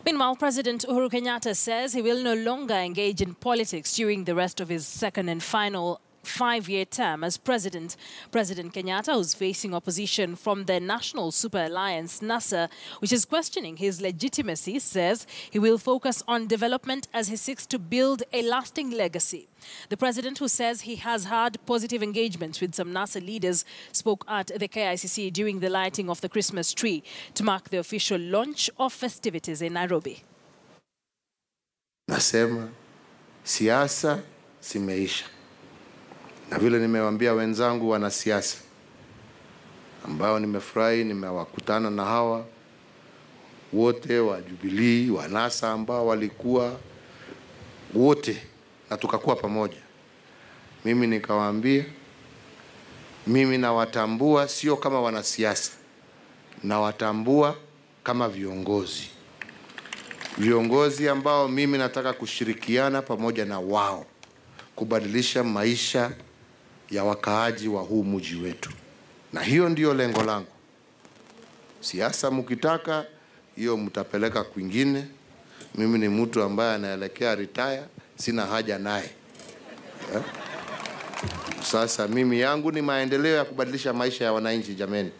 Meanwhile, President Uhuru Kenyatta says he will no longer engage in politics during the rest of his second and final 5-year term as president. President Kenyatta, who's facing opposition from the National Super Alliance, NASA, which is questioning his legitimacy, says he will focus on development as he seeks to build a lasting legacy. The president, who says he has had positive engagements with some NASA leaders, spoke at the KICC during the lighting of the Christmas tree to mark the official launch of festivities in Nairobi. Nasema siasa simeisha. Na vile nimewaambia wenzangu wanasiasa ambao nimefurahi nimewakutana na hawa wote wa Jubilee, wa NASA ambao walikuwa wote na tukakuwa pamoja. Mimi nikawaambia mimi nawatambua sio kama wanasiasa, nawatambua kama viongozi. Viongozi ambao mimi nataka kushirikiana pamoja na wao kubadilisha maisha ya wakaaji wa huu mji wetu. Na hiyo ndio lengo langu. Siasa mkitaka hiyo mtapeleka kwingine. Mimi ni mtu ambaye anaelekea retire, sina haja naye. Sasa mimi yangu ni maendeleo ya kubadilisha maisha ya wananchi jameni.